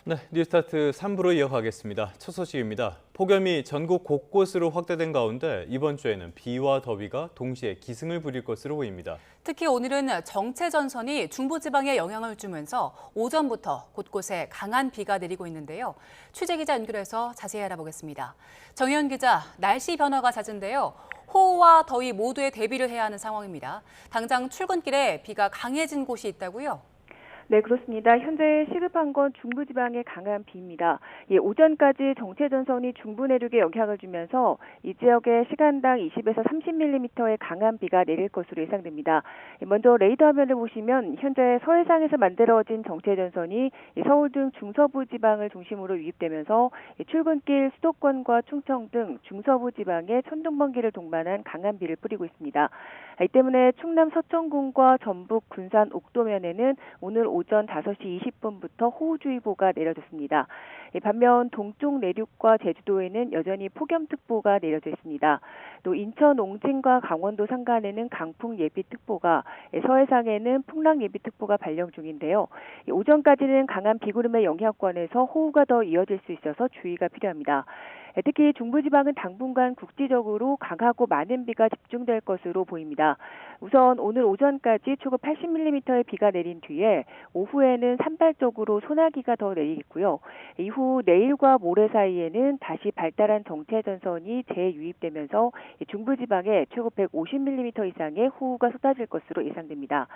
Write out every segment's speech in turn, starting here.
네, 뉴스타트 3부로 이어가겠습니다. 첫 소식입니다. 폭염이 전국 곳곳으로 확대된 가운데 이번 주에는 비와 더위가 동시에 기승을 부릴 것으로 보입니다. 특히 오늘은 정체전선이 중부지방에 영향을 주면서 오전부터 곳곳에 강한 비가 내리고 있는데요. 취재기자 연결해서 자세히 알아보겠습니다. 정혜연 기자, 날씨 변화가 잦은데요. 호우와 더위 모두에 대비를 해야 하는 상황입니다. 당장 출근길에 비가 강해진 곳이 있다고요? 네, 그렇습니다. 현재 시급한 건 중부지방의 강한 비입니다. 오전까지 정체전선이 중부 내륙에 영향을 주면서 이 지역에 시간당 20에서 30mm의 강한 비가 내릴 것으로 예상됩니다. 먼저 레이더 화면을 보시면 현재 서해상에서 만들어진 정체전선이 서울 등 중서부 지방을 중심으로 유입되면서 출근길 수도권과 충청 등 중서부 지방에 천둥번개를 동반한 강한 비를 뿌리고 있습니다. 이 때문에 충남 서천군과 전북, 군산, 옥도면에는 오늘 오전 5시 20분부터 호우주의보가 내려졌습니다. 반면 동쪽 내륙과 제주도에는 여전히 폭염특보가 내려져 있습니다. 또 인천, 옹진과 강원도 산간에는 강풍 예비특보가, 서해상에는 풍랑 예비특보가 발령 중인데요. 오전까지는 강한 비구름의 영향권에서 호우가 더 이어질 수 있어서 주의가 필요합니다. 특히 중부지방은 당분간 국지적으로 강하고 많은 비가 집중될 것으로 보입니다. 우선 오늘 오전까지 초급 80mm의 비가 내린 뒤에 오후에는 산발적으로 소나기가 더 내리겠고요. 이후 내일과 모레 사이에는 다시 발달한 정체전선이 재유입되면서 중부지방에 초급 150mm 이상의 호우가 쏟아질 것으로 예상됩니다.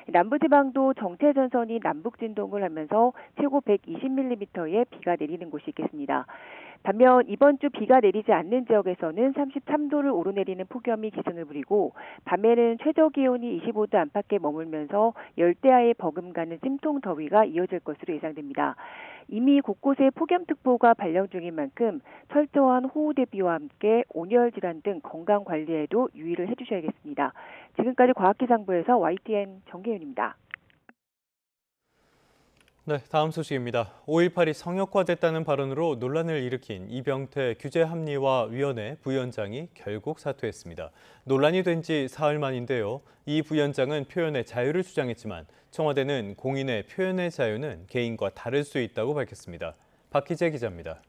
남부지방도 정체전선이 남북진동을 하면서 최고 120mm의 비가 내리는 곳이 있겠습니다. 반면 이번 주 비가 내리지 않는 지역에서는 33도를 오르내리는 폭염이 기승을 부리고 밤에는 최저기온이 25도 안팎에 머물면서 열대야에 버금가는 찜통 더위가 이어질 것으로 예상됩니다. 이미 곳곳에 폭염특보가 발령 중인 만큼 철저한 호우 대비와 함께 온열 질환 등 건강 관리에도 유의를 해주셔야겠습니다. 지금까지 과학기상부에서 YTN 정계윤입니다. 네, 다음 소식입니다. 5.18이 성역화됐다는 발언으로 논란을 일으킨 이병태 규제합리화위원회 부위원장이 결국 사퇴했습니다. 논란이 된 지 사흘 만인데요. 이 부위원장은 표현의 자유를 주장했지만 청와대는 공인의 표현의 자유는 개인과 다를 수 있다고 밝혔습니다. 박희재 기자입니다.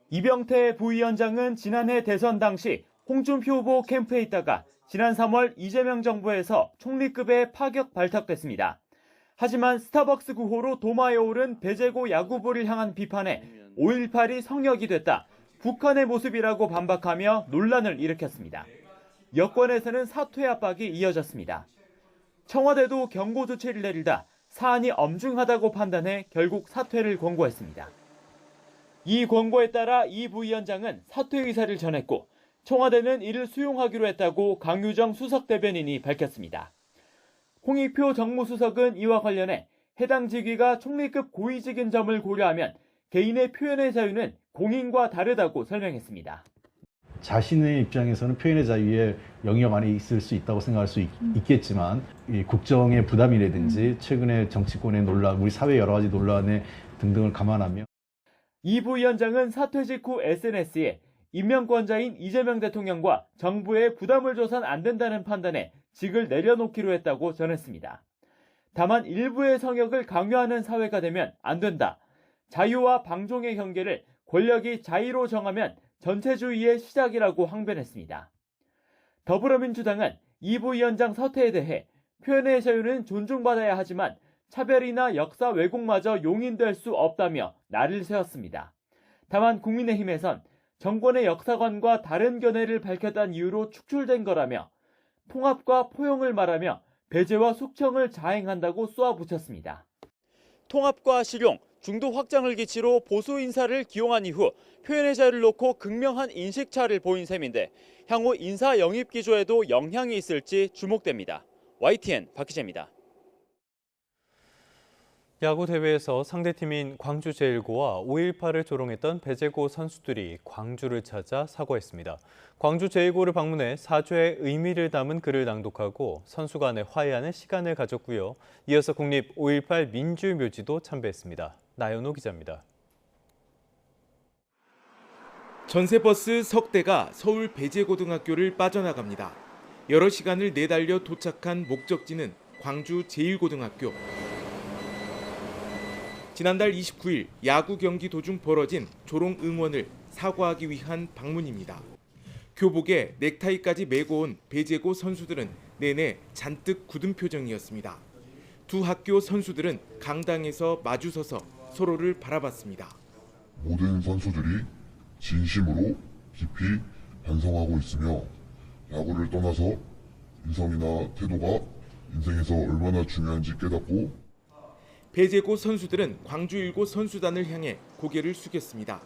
이병태 부위원장은 지난해 대선 당시 홍준표 후보 캠프에 있다가 지난 3월 이재명 정부에서 총리급에 파격 발탁됐습니다. 하지만 스타벅스 구호로 도마에 오른 배제고 야구부를 향한 비판에 5.18이 성역이 됐다, 북한의 모습이라고 반박하며 논란을 일으켰습니다. 여권에서는 사퇴 압박이 이어졌습니다. 청와대도 경고 조치를 내리다 사안이 엄중하다고 판단해 결국 사퇴를 권고했습니다. 이 권고에 따라 이 부위원장은 사퇴 의사를 전했고 청와대는 이를 수용하기로 했다고 강유정 수석대변인이 밝혔습니다. 홍익표 정무수석은 이와 관련해 해당 직위가 총리급 고위직인 점을 고려하면 개인의 표현의 자유는 공인과 다르다고 설명했습니다. 자신의 입장에서는 표현의 자유에 영역 안에 있을 수 있다고 생각할 수 있겠지만 이 국정의 부담이라든지 최근의 정치권의 논란, 우리 사회 여러 가지 논란에 등등을 감안하며 이 부위원장은 사퇴 직후 SNS에 임명권자인 이재명 대통령과 정부에 부담을 줘선 안 된다는 판단에 직을 내려놓기로 했다고 전했습니다. 다만 일부의 성역을 강요하는 사회가 되면 안 된다. 자유와 방종의 경계를 권력이 자의로 정하면 전체주의의 시작이라고 항변했습니다. 더불어민주당은 이 부위원장 사퇴에 대해 표현의 자유는 존중받아야 하지만 차별이나 역사 왜곡마저 용인될 수 없다며 날을 세웠습니다. 다만 국민의힘에선 정권의 역사관과 다른 견해를 밝혔다는 이유로 축출된 거라며 통합과 포용을 말하며 배제와 숙청을 자행한다고 쏘아붙였습니다. 통합과 실용, 중도 확장을 기치로 보수 인사를 기용한 이후 표현의 자유를 놓고 극명한 인식차를 보인 셈인데 향후 인사 영입 기조에도 영향이 있을지 주목됩니다. YTN 박희재입니다. 야구 대회에서 상대팀인 광주 제일고와 5.18을 조롱했던 배제고 선수들이 광주를 찾아 사과했습니다. 광주 제일고를 방문해 사죄의 의미를 담은 글을 낭독하고 선수 간의 화해하는 시간을 가졌고요. 이어서 국립 5.18 민주묘지도 참배했습니다. 나연호 기자입니다. 전세버스 석 대가 서울 배제고등학교를 빠져나갑니다. 여러 시간을 내달려 도착한 목적지는 광주 제일고등학교. 지난달 29일 야구 경기 도중 벌어진 조롱 응원을 사과하기 위한 방문입니다. 교복에 넥타이까지 메고 온 배제고 선수들은 내내 잔뜩 굳은 표정이었습니다. 두 학교 선수들은 강당에서 마주서서 서로를 바라봤습니다. 모든 선수들이 진심으로 깊이 반성하고 있으며 야구를 떠나서 인성이나 태도가 인생에서 얼마나 중요한지 깨닫고 배제고 선수들은 광주 1고 선수단을 향해 고개를 숙였습니다.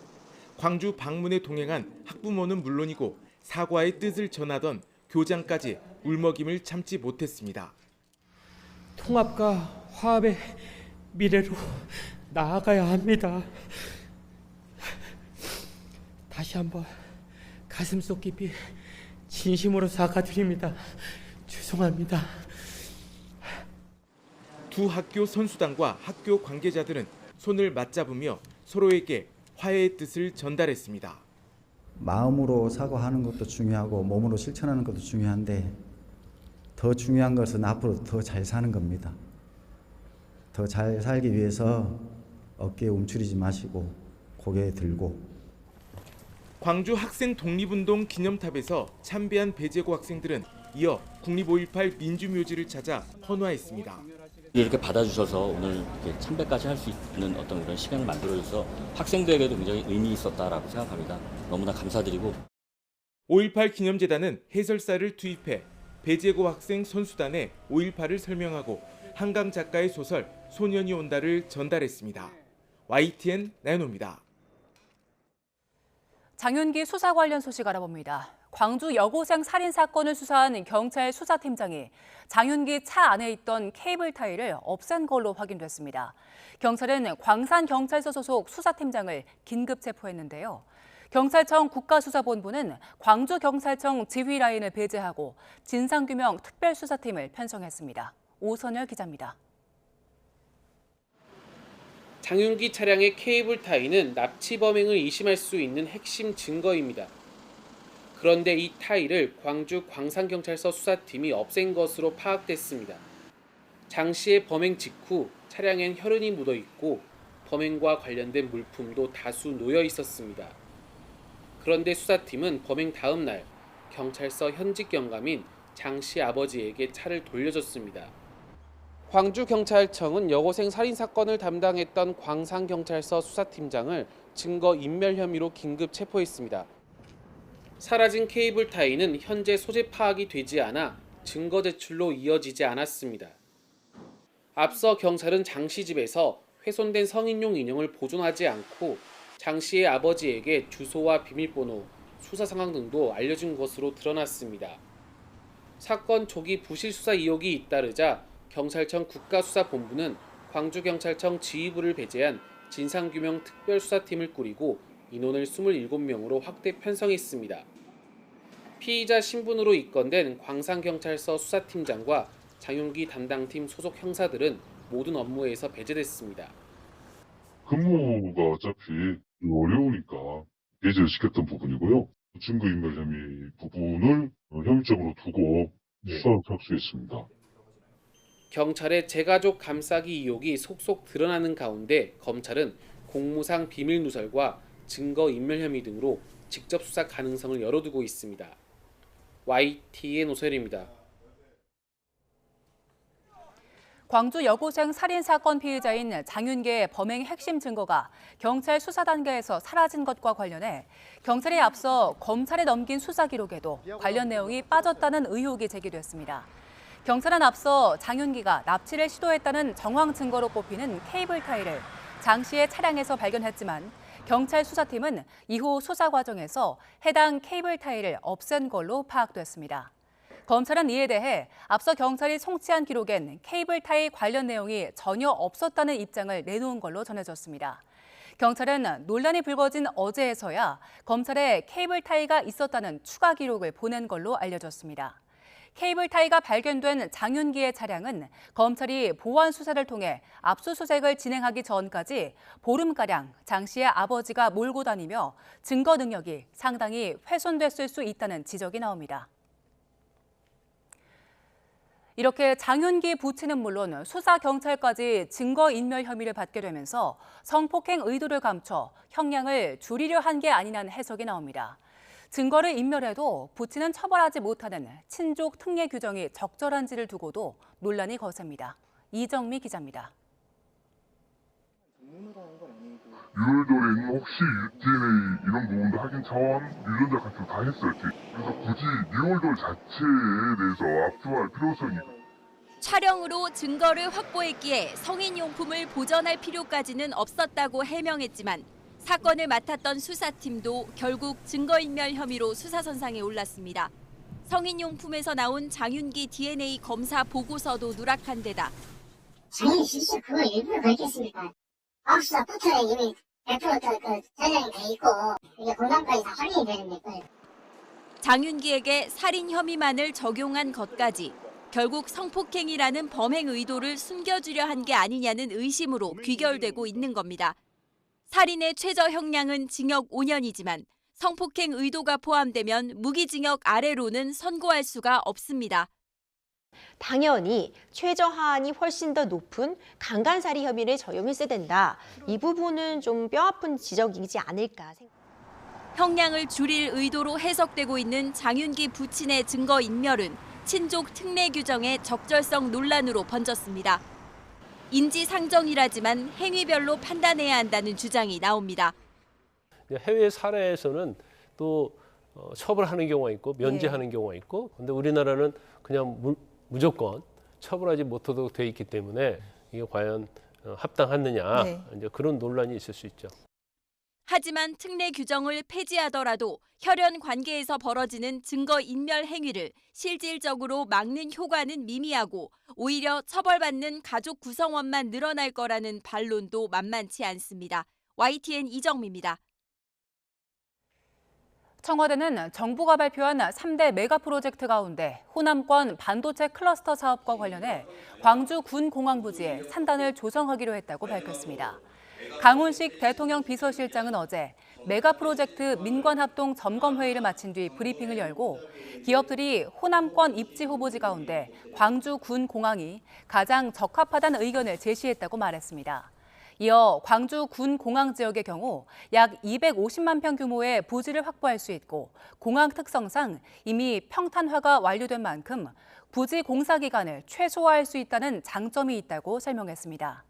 광주 방문에 동행한 학부모는 물론이고 사과의 뜻을 전하던 교장까지 울먹임을 참지 못했습니다. 통합과 화합의 미래로 나아가야 합니다. 다시 한번 가슴속 깊이 진심으로 사과드립니다. 죄송합니다. 두 학교 선수단과 학교 관계자들은 손을 맞잡으며 서로에게 화해의 뜻을 전달했습니다. 마음으로 사과하는 것도 중요하고 몸으로 실천하는 것도 중요한데 더 중요한 것은 앞으로 더 잘 사는 겁니다. 더 잘 살기 위해서 어깨에 움츠리지 마시고 고개 들고. 광주 학생 독립운동 기념탑에서 참배한 배제고 학생들은 이어 국립 5.18 민주묘지를 찾아 헌화했습니다. 이렇게 받아주셔서 오늘 이렇게 참배까지 할 수 있는 어떤 그런 시간을 만들어줘서 학생들에게도 굉장히 의미 있었다라고 생각합니다. 너무나 감사드리고 5.18 기념재단은 해설사를 투입해 배제고 학생 선수단의 5.18을 설명하고 한강 작가의 소설 소년이 온다를 전달했습니다. YTN 나연호입니다. 장윤기 수사 관련 소식 알아봅니다. 광주 여고생 살인 사건을 수사한 경찰 수사팀장이 장윤기 차 안에 있던 케이블 타이를 없앤 걸로 확인됐습니다. 경찰은 광산경찰서 소속 수사팀장을 긴급 체포했는데요. 경찰청 국가수사본부는 광주경찰청 지휘라인을 배제하고 진상규명 특별수사팀을 편성했습니다. 오선열 기자입니다. 장윤기 차량의 케이블 타이는 납치 범행을 의심할 수 있는 핵심 증거입니다. 그런데 이 타이를 광주 광산경찰서 수사팀이 없앤 것으로 파악됐습니다. 장 씨의 범행 직후 차량엔 혈흔이 묻어 있고 범행과 관련된 물품도 다수 놓여 있었습니다. 그런데 수사팀은 범행 다음 날 경찰서 현직 경감인 장 씨 아버지에게 차를 돌려줬습니다. 광주경찰청은 여고생 살인 사건을 담당했던 광산경찰서 수사팀장을 증거인멸 혐의로 긴급 체포했습니다. 사라진 케이블 타이는 현재 소재 파악이 되지 않아 증거 제출로 이어지지 않았습니다. 앞서 경찰은 장 씨 집에서 훼손된 성인용 인형을 보존하지 않고 장 씨의 아버지에게 주소와 비밀번호, 수사 상황 등도 알려준 것으로 드러났습니다. 사건 초기 부실 수사 의혹이 잇따르자 경찰청 국가수사본부는 광주경찰청 지휘부를 배제한 진상규명 특별수사팀을 꾸리고 인원을 27명으로 확대 편성했습니다. 피의자 신분으로 입건된 광산경찰서 수사팀장과 장윤기 담당팀 소속 형사들은 모든 업무에서 배제됐습니다. 근무가 어차피 어려우니까 배제를 시켰던 부분이고요. 증거인멸 혐의 부분을 혐의점으로 두고 수사를 착수했습니다. 경찰의 제가족 감싸기 의혹이 속속 드러나는 가운데 검찰은 공무상 비밀 누설과 증거인멸 혐의 등으로 직접 수사 가능성을 열어두고 있습니다. YTN 오세일입니다. 광주 여고생 살인 사건 피의자인 장윤기의 범행 핵심 증거가 경찰 수사 단계에서 사라진 것과 관련해 경찰이 앞서 검찰에 넘긴 수사 기록에도 관련 내용이 빠졌다는 의혹이 제기됐습니다. 경찰은 앞서 장윤기가 납치를 시도했다는 정황 증거로 꼽히는 케이블 타이를 장 씨의 차량에서 발견했지만 경찰 수사팀은 이후 수사 과정에서 해당 케이블 타이를 없앤 걸로 파악됐습니다. 검찰은 이에 대해 앞서 경찰이 송치한 기록엔 케이블 타이 관련 내용이 전혀 없었다는 입장을 내놓은 걸로 전해졌습니다. 경찰은 논란이 불거진 어제에서야 검찰에 케이블 타이가 있었다는 추가 기록을 보낸 걸로 알려졌습니다. 케이블 타이가 발견된 장윤기의 차량은 검찰이 보완 수사를 통해 압수수색을 진행하기 전까지 보름가량 장 씨의 아버지가 몰고 다니며 증거 능력이 상당히 훼손됐을 수 있다는 지적이 나옵니다. 이렇게 장윤기 부친은 물론 수사경찰까지 증거인멸 혐의를 받게 되면서 성폭행 의도를 감춰 형량을 줄이려 한 게 아니냐는 해석이 나옵니다. 증거를 인멸해도 부친은 처벌하지 못하는 친족 특례 규정이 적절한지를 두고도 논란이 거셉니다. 이정미 기자입니다. 유혈절에는 혹시 DNA 이런 부분도 확인 차원 유전자 가출 다 했었지. 그래서 굳이 유혈절 자체에 대해서 압수할 필요성이. 촬영으로 증거를 확보했기에 성인용품을 보전할 필요까지는 없었다고 해명했지만 사건을 맡았던 수사팀도 결국 증거인멸 혐의로 수사선상에 올랐습니다. 성인용품에서 나온 장윤기 DNA 검사 보고서도 누락한 데다 장윤기 실수 그거 일부러 그랬겠습니까? 압수수색부터는 이미 100% 저장이 돼 있고 이게 공감까지 다 확인이 되는데 장윤기에게 살인 혐의만을 적용한 것까지 결국 성폭행이라는 범행 의도를 숨겨주려 한 게 아니냐는 의심으로 귀결되고 있는 겁니다. 살인의 최저 형량은 징역 5년이지만 성폭행 의도가 포함되면 무기징역 아래로는 선고할 수가 없습니다. 당연히 최저하한이 훨씬 더 높은 강간살인 혐의를 적용했어야 된다. 이 부분은 좀 뼈아픈 지적이지 않을까 생각합니다. 형량을 줄일 의도로 해석되고 있는 장윤기 부친의 증거인멸은 친족 특례 규정의 적절성 논란으로 번졌습니다. 인지상정이라지만 행위별로 판단해야 한다는 주장이 나옵니다. 해외 사례에서는 또 처벌하는 경우가 있고 면제하는 경우가 있고, 그런데 우리나라는 그냥 무조건 처벌하지 못하도록 돼 있기 때문에 이게 과연 합당하느냐, 이제 그런 논란이 있을 수 있죠. 하지만 특례 규정을 폐지하더라도 혈연 관계에서 벌어지는 증거인멸 행위를 실질적으로 막는 효과는 미미하고 오히려 처벌받는 가족 구성원만 늘어날 거라는 반론도 만만치 않습니다. YTN 이정미입니다. 청와대는 정부가 발표한 3대 메가 프로젝트 가운데 호남권 반도체 클러스터 사업과 관련해 광주 군공항 부지에 산단을 조성하기로 했다고 밝혔습니다. 강훈식 대통령 비서실장은 어제 메가 프로젝트 민관합동 점검회의를 마친 뒤 브리핑을 열고 기업들이 호남권 입지 후보지 가운데 광주 군공항이 가장 적합하다는 의견을 제시했다고 말했습니다. 이어 광주 군공항 지역의 경우 약 250만 평 규모의 부지를 확보할 수 있고 공항 특성상 이미 평탄화가 완료된 만큼 부지 공사 기간을 최소화할 수 있다는 장점이 있다고 설명했습니다.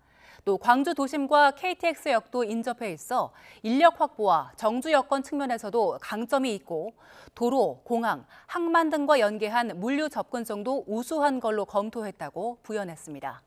또 광주 도심과 KTX역도 인접해 있어 인력 확보와 정주 여건 측면에서도 강점이 있고 도로, 공항, 항만 등과 연계한 물류 접근성도 우수한 걸로 검토했다고 부연했습니다.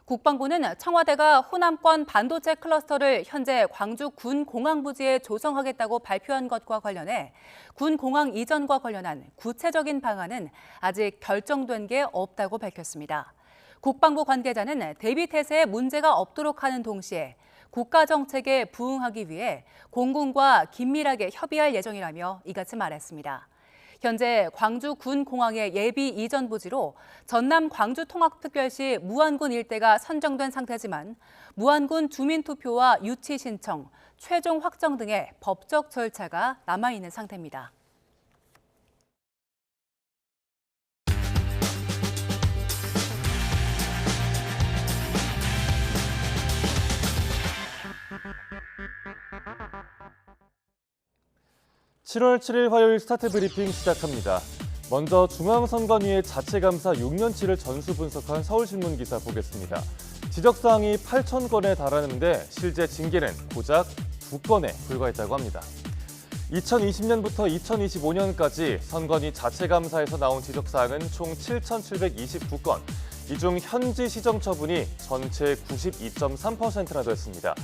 국방부는 청와대가 호남권 반도체 클러스터를 현재 광주 군 공항 부지에 조성하겠다고 발표한 것과 관련해 군 공항 이전과 관련한 구체적인 방안은 아직 결정된 게 없다고 밝혔습니다. 국방부 관계자는 대비 태세에 문제가 없도록 하는 동시에 국가 정책에 부응하기 위해 공군과 긴밀하게 협의할 예정이라며 이같이 말했습니다. 현재 광주 군 공항의 예비 이전 부지로 전남 광주 통합특별시 무안군 일대가 선정된 상태지만 무안군 주민투표와 유치 신청, 최종 확정 등의 법적 절차가 남아있는 상태입니다. (7월 7일) 화요일 스타트 브리핑 시작합니다. 먼저 중앙선관위의 자체감사 6년치를 전수 분석한 서울신문 기사 보겠습니다. 지적사항이 8,000건에 달하는데 실제 징계는 고작 2건에 불과했다고 합니다. 2020년부터 2025년까지 선관위 자체감사에서 나온 지적사항은 총 7,729건, 이 중 현지 시정 처분이 전체 92.3%나 됐습니다.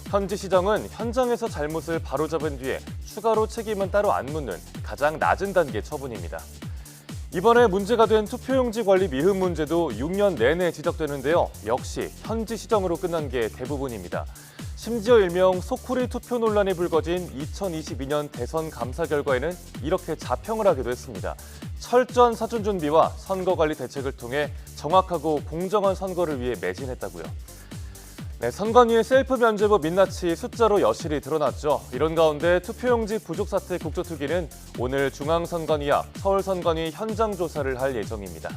현지 시정은 현장에서 잘못을 바로잡은 뒤에 추가로 책임은 따로 안 묻는 가장 낮은 단계 처분입니다. 이번에 문제가 된 투표용지 관리 미흡 문제도 6년 내내 지적되는데요. 역시 현지 시정으로 끝난 게 대부분입니다. 심지어 일명 소쿠리 투표 논란이 불거진 2022년 대선 감사 결과에는 이렇게 자평을 하기도 했습니다. 철저한 사전 준비와 선거 관리 대책을 통해 정확하고 공정한 선거를 위해 매진했다고요. 네, 선관위의 셀프 면죄부 민낯이 숫자로 여실히 드러났죠. 이런 가운데 투표용지 부족 사태 국조특위는 오늘 중앙선관위 앞 서울선관위 현장 조사를 할 예정입니다.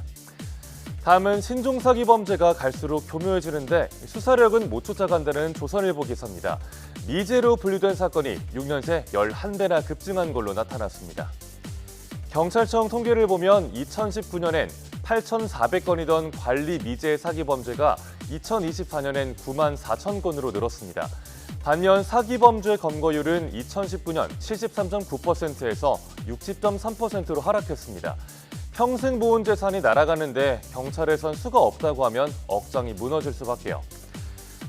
다음은 신종사기 범죄가 갈수록 교묘해지는데 수사력은 못 쫓아간다는 조선일보 기사입니다. 미제로 분류된 사건이 6년 새 11배나 급증한 걸로 나타났습니다. 경찰청 통계를 보면 2019년엔 8,400건이던 관리 미제 사기 범죄가 2024년엔 9만 4천 건으로 늘었습니다. 반면 사기 범죄 검거율은 2019년 73.9%에서 60.3%로 하락했습니다. 평생 모은 재산이 날아가는데 경찰에선 수가 없다고 하면 억장이 무너질 수밖에요.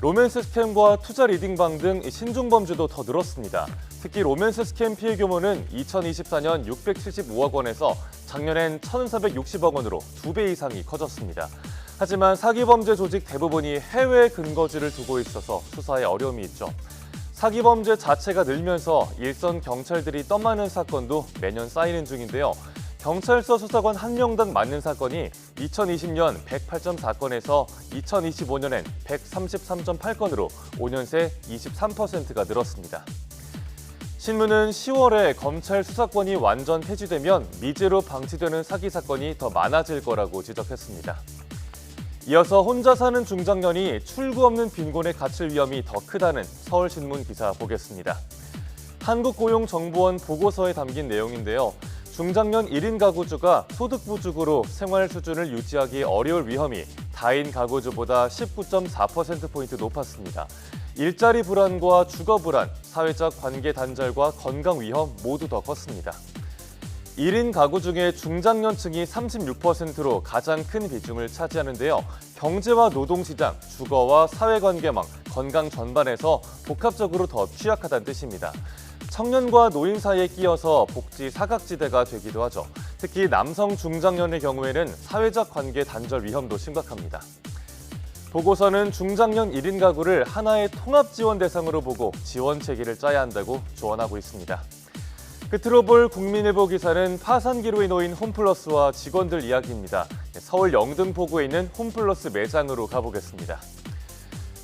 로맨스 스캠과 투자 리딩방 등 신종 범죄도 더 늘었습니다. 특히 로맨스 스캠 피해 규모는 2024년 675억 원에서 작년엔 1,460억 원으로 2배 이상이 커졌습니다. 하지만 사기 범죄 조직 대부분이 해외 근거지를 두고 있어서 수사에 어려움이 있죠. 사기 범죄 자체가 늘면서 일선 경찰들이 떠맡는 사건도 매년 쌓이는 중인데요. 경찰서 수사관 1명당 맞는 사건이 2020년 108.4건에서 2025년엔 133.8건으로 5년 새 23%가 늘었습니다. 신문은 10월에 검찰 수사권이 완전 폐지되면 미제로 방치되는 사기 사건이 더 많아질 거라고 지적했습니다. 이어서 혼자 사는 중장년이 출구 없는 빈곤에 갇힐 위험이 더 크다는 서울신문 기사 보겠습니다. 한국고용정보원 보고서에 담긴 내용인데요. 중장년 1인 가구주가 소득 부족으로 생활 수준을 유지하기 어려울 위험이 다인 가구주보다 19.4%포인트 높았습니다. 일자리 불안과 주거 불안, 사회적 관계 단절과 건강 위험 모두 더 컸습니다. 1인 가구 중에 중장년층이 36%로 가장 큰 비중을 차지하는데요. 경제와 노동시장, 주거와 사회관계망, 건강 전반에서 복합적으로 더 취약하다는 뜻입니다. 청년과 노인 사이에 끼어서 복지 사각지대가 되기도 하죠. 특히 남성 중장년의 경우에는 사회적 관계 단절 위험도 심각합니다. 보고서는 중장년 1인 가구를 하나의 통합 지원 대상으로 보고 지원 체계를 짜야 한다고 조언하고 있습니다. 끝으로 볼 국민일보 기사는 파산기로에 놓인 홈플러스와 직원들 이야기입니다. 서울 영등포구에 있는 홈플러스 매장으로 가보겠습니다.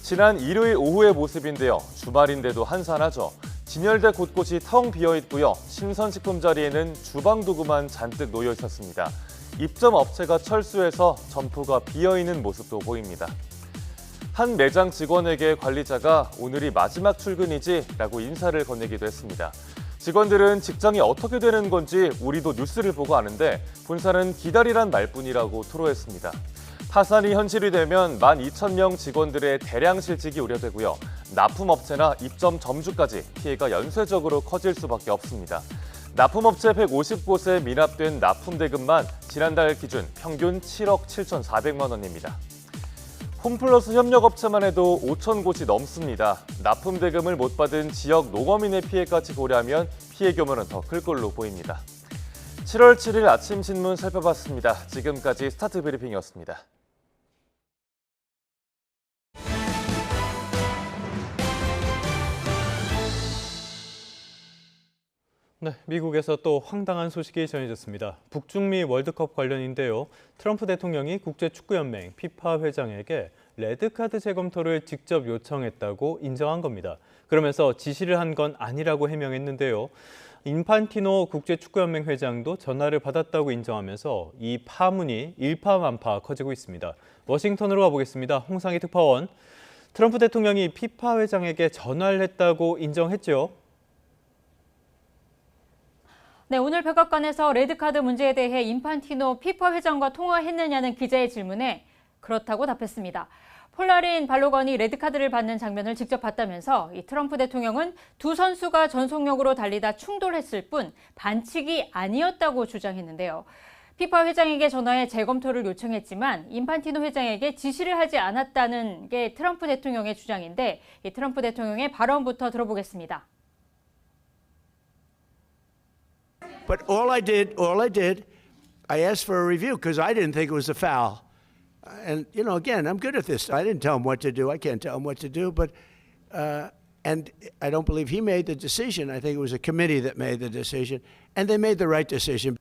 지난 일요일 오후의 모습인데요. 주말인데도 한산하죠. 진열대 곳곳이 텅 비어 있고요. 신선식품 자리에는 주방 도구만 잔뜩 놓여 있었습니다. 입점 업체가 철수해서 점포가 비어 있는 모습도 보입니다. 한 매장 직원에게 관리자가 오늘이 마지막 출근이지라고 인사를 건네기도 했습니다. 직원들은 직장이 어떻게 되는 건지 우리도 뉴스를 보고 아는데 본사는 기다리란 말뿐이라고 토로했습니다. 파산이 현실이 되면 12,000명 직원들의 대량 실직이 우려되고요. 납품업체나 입점 점주까지 피해가 연쇄적으로 커질 수밖에 없습니다. 납품업체 150곳에 미납된 납품대금만 지난달 기준 평균 7억 7,400만 원입니다. 홈플러스 협력업체만 해도 5,000곳이 넘습니다. 납품대금을 못 받은 지역 농어민의 피해까지 고려하면 피해 규모는 더 클 걸로 보입니다. 7월 7일 아침 신문 살펴봤습니다. 지금까지 스타트 브리핑이었습니다. 네, 미국에서 또 황당한 소식이 전해졌습니다. 북중미 월드컵 관련인데요. 트럼프 대통령이 국제축구연맹 피파 회장에게 레드카드 재검토를 직접 요청했다고 인정한 겁니다. 그러면서 지시를 한 건 아니라고 해명했는데요. 인판티노 국제축구연맹 회장도 전화를 받았다고 인정하면서 이 파문이 일파만파 커지고 있습니다. 워싱턴으로 가보겠습니다. 홍상희 특파원. 트럼프 대통령이 피파 회장에게 전화를 했다고 인정했죠? 네, 오늘 백악관에서 레드카드 문제에 대해 인판티노 피파 회장과 통화했느냐는 기자의 질문에 그렇다고 답했습니다. 폴라린 발로건이 레드카드를 받는 장면을 직접 봤다면서 이 트럼프 대통령은 두 선수가 전속력으로 달리다 충돌했을 뿐 반칙이 아니었다고 주장했는데요. 피파 회장에게 전화해 재검토를 요청했지만 인판티노 회장에게 지시를 하지 않았다는 게 트럼프 대통령의 주장인데 이 트럼프 대통령의 발언부터 들어보겠습니다. But all I did, I asked for a review because I didn't think it was a foul. And, you know, again, I'm good at this. I didn't tell him what to do. I can't tell him what to do. But, and I don't believe he made the decision. I think it was a committee that made the decision. And they made the right decision.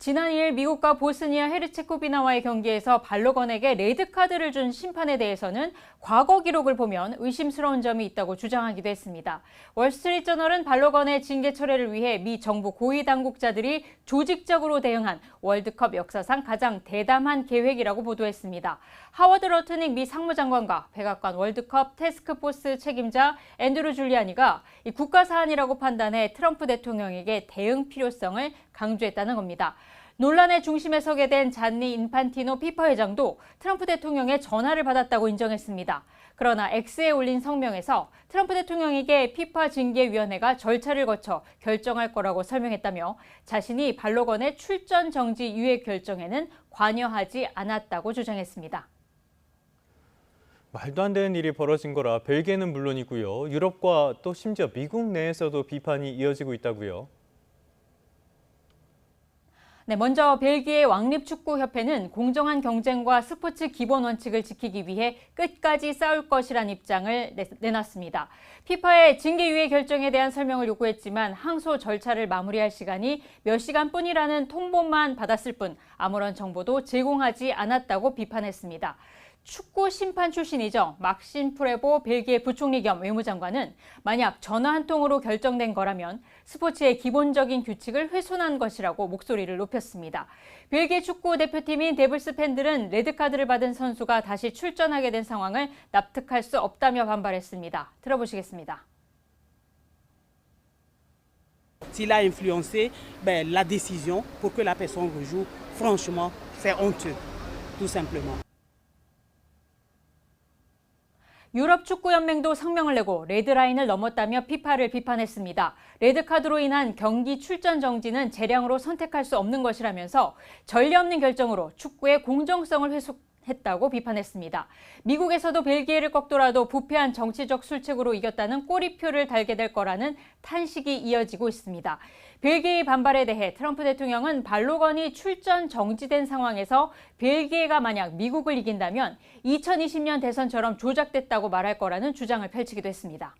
지난 2일 미국과 보스니아 헤르체고비나와의 경기에서 발로건에게 레드카드를 준 심판에 대해서는 과거 기록을 보면 의심스러운 점이 있다고 주장하기도 했습니다. 월스트리트저널은 발로건의 징계 철회를 위해 미 정부 고위 당국자들이 조직적으로 대응한 월드컵 역사상 가장 대담한 계획이라고 보도했습니다. 하워드 러트닉 미 상무장관과 백악관 월드컵 태스크포스 책임자 앤드루 줄리아니가 이 국가 사안이라고 판단해 트럼프 대통령에게 대응 필요성을 강조했다는 겁니다. 논란의 중심에 서게 된 잔니 인판티노 피파 회장도 트럼프 대통령의 전화를 받았다고 인정했습니다. 그러나 X에 올린 성명에서 트럼프 대통령에게 피파 징계위원회가 절차를 거쳐 결정할 거라고 설명했다며 자신이 발로건의 출전 정지 유예 결정에는 관여하지 않았다고 주장했습니다. 말도 안 되는 일이 벌어진 거라 벨기에는 물론이고요. 유럽과 또 심지어 미국 내에서도 비판이 이어지고 있다고요. 네, 먼저 벨기에 왕립축구협회는 공정한 경쟁과 스포츠 기본 원칙을 지키기 위해 끝까지 싸울 것이란 입장을 내놨습니다. 피파의 징계 유예 결정에 대한 설명을 요구했지만 항소 절차를 마무리할 시간이 몇 시간뿐이라는 통보만 받았을 뿐 아무런 정보도 제공하지 않았다고 비판했습니다. 축구 심판 출신이죠. 막신 프레보 벨기에 부총리 겸 외무장관은 만약 전화 한 통으로 결정된 거라면 스포츠의 기본적인 규칙을 훼손한 것이라고 목소리를 높였습니다. 벨기에 축구 대표팀인 데블스 팬들은 레드카드를 받은 선수가 다시 출전하게 된 상황을 납득할 수 없다며 반발했습니다. 들어보시겠습니다. S'il a influencé la décision pour que la personne rejoue, franchement, c'est honteux, tout simplement. 유럽 축구연맹도 성명을 내고 레드라인을 넘었다며 피파를 비판했습니다. 레드카드로 인한 경기 출전 정지는 재량으로 선택할 수 없는 것이라면서 전례 없는 결정으로 축구의 공정성을 훼손했다고 비판했습니다. 미국에서도 벨기에를 꺾더라도 부패한 정치적 술책으로 이겼다는 꼬리표를 달게 될 거라는 탄식이 이어지고 있습니다. 벨기에의 반발에 대해 트럼프 대통령은 발로건이 출전 정지된 상황에서 벨기에가 만약 미국을 이긴다면 2020년 대선처럼 조작됐다고 말할 거라는 주장을 펼치기도 했습니다.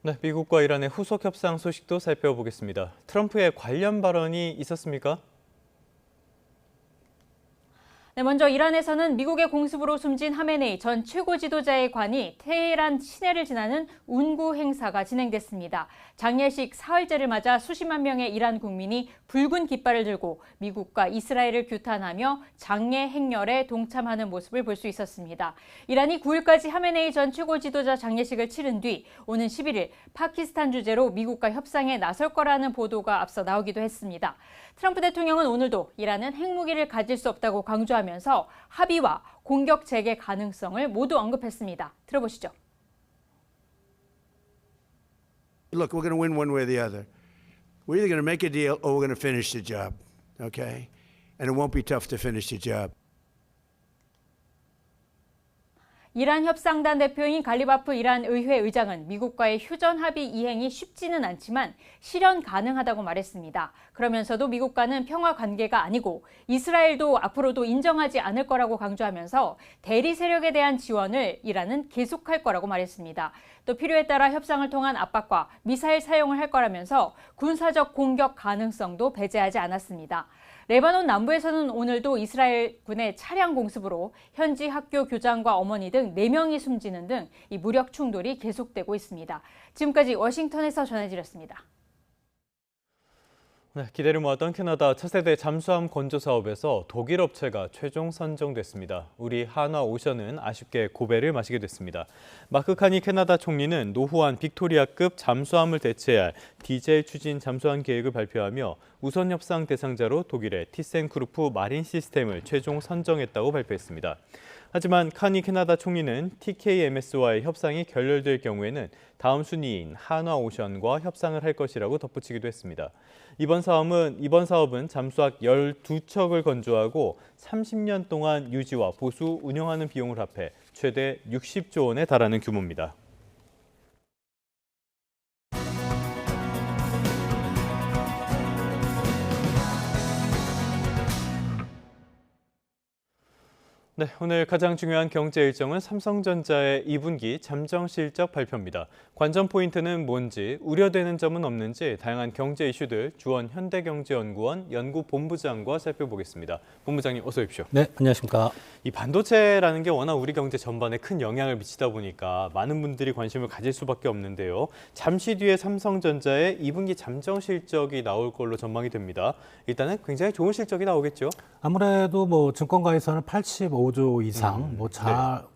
네, 미국과 이란의 후속 협상 소식도 살펴보겠습니다. 트럼프의 관련 발언이 있었습니까? 네, 먼저 이란에서는 미국의 공습으로 숨진 하메네이 전 최고 지도자의 관이 테헤란 시내를 지나는 운구 행사가 진행됐습니다. 장례식 사흘째를 맞아 수십만 명의 이란 국민이 붉은 깃발을 들고 미국과 이스라엘을 규탄하며 장례 행렬에 동참하는 모습을 볼 수 있었습니다. 이란이 9일까지 하메네이 전 최고 지도자 장례식을 치른 뒤 오는 11일 파키스탄 주재로 미국과 협상에 나설 거라는 보도가 앞서 나오기도 했습니다. 트럼프 대통령은 오늘도 이란은 핵무기를 가질 수 없다고 강조하면서 합의와 공격 재개 가능성을 모두 언급했습니다. 들어보시죠. Look, we're going to win one way or the other. We're either going to make a deal or we're going to finish the job, okay? And it won't be tough to finish the job. 이란 협상단 대표인 갈리바프 이란 의회 의장은 미국과의 휴전 합의 이행이 쉽지는 않지만 실현 가능하다고 말했습니다. 그러면서도 미국과는 평화 관계가 아니고 이스라엘도 앞으로도 인정하지 않을 거라고 강조하면서 대리 세력에 대한 지원을 이란은 계속할 거라고 말했습니다. 또 필요에 따라 협상을 통한 압박과 미사일 사용을 할 거라면서 군사적 공격 가능성도 배제하지 않았습니다. 레바논 남부에서는 오늘도 이스라엘 군의 차량 공습으로 현지 학교 교장과 어머니 등 4명이 숨지는 등 이 무력 충돌이 계속되고 있습니다. 지금까지 워싱턴에서 전해드렸습니다. 네, 기대를 모았던 캐나다 차세대 잠수함 건조 사업에서 독일 업체가 최종 선정됐습니다. 우리 한화오션은 아쉽게 고배를 마시게 됐습니다. 마크 카니 캐나다 총리는 노후한 빅토리아급 잠수함을 대체할 디젤 추진 잠수함 계획을 발표하며 우선 협상 대상자로 독일의 티센크루프 마린 시스템을 최종 선정했다고 발표했습니다. 하지만 카니 캐나다 총리는 TKMS와의 협상이 결렬될 경우에는 다음 순위인 한화오션과 협상을 할 것이라고 덧붙이기도 했습니다. 이번 사업은 잠수함 12척을 건조하고 30년 동안 유지와 보수, 운영하는 비용을 합해 최대 60조 원에 달하는 규모입니다. 네, 오늘 가장 중요한 경제 일정은 삼성전자의 2분기 잠정 실적 발표입니다. 관전 포인트는 뭔지, 우려되는 점은 없는지 다양한 경제 이슈들 주원 현대경제연구원 연구본부장과 살펴보겠습니다. 본부장님 어서 오십시오. 네, 안녕하십니까. 이 반도체라는 게 워낙 우리 경제 전반에 큰 영향을 미치다 보니까 많은 분들이 관심을 가질 수밖에 없는데요. 잠시 뒤에 삼성전자의 2분기 잠정 실적이 나올 걸로 전망이 됩니다. 일단은 굉장히 좋은 실적이 나오겠죠? 아무래도 뭐 증권가에서는 85조 이상,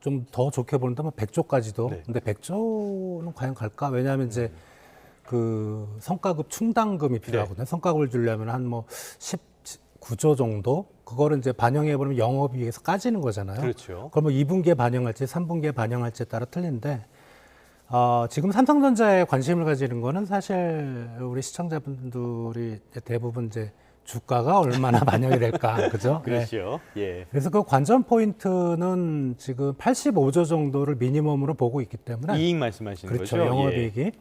좀 더 좋게 보는다면 100조까지도. 네. 근데 100조는 과연 갈까? 왜냐하면 이제 그 성과급 충당금이 필요하거든요. 성과급을 주려면 한 뭐 19조 정도? 그거를 이제 반영해버리면 영업이익에서 까지는 거잖아요. 그렇죠. 그럼 뭐 2분기에 반영할지 3분기에 반영할지에 따라 틀린데 지금 삼성전자에 관심을 가지는 거는 사실 우리 시청자분들이 대부분 이제 주가가 얼마나 반영이 될까, 그죠? 그렇죠. 네. 예. 그래서 그 관전 포인트는 지금 85조 정도를 미니멈으로 보고 있기 때문에 이익 말씀하시는 그렇죠, 거죠? 영업이익이. 예.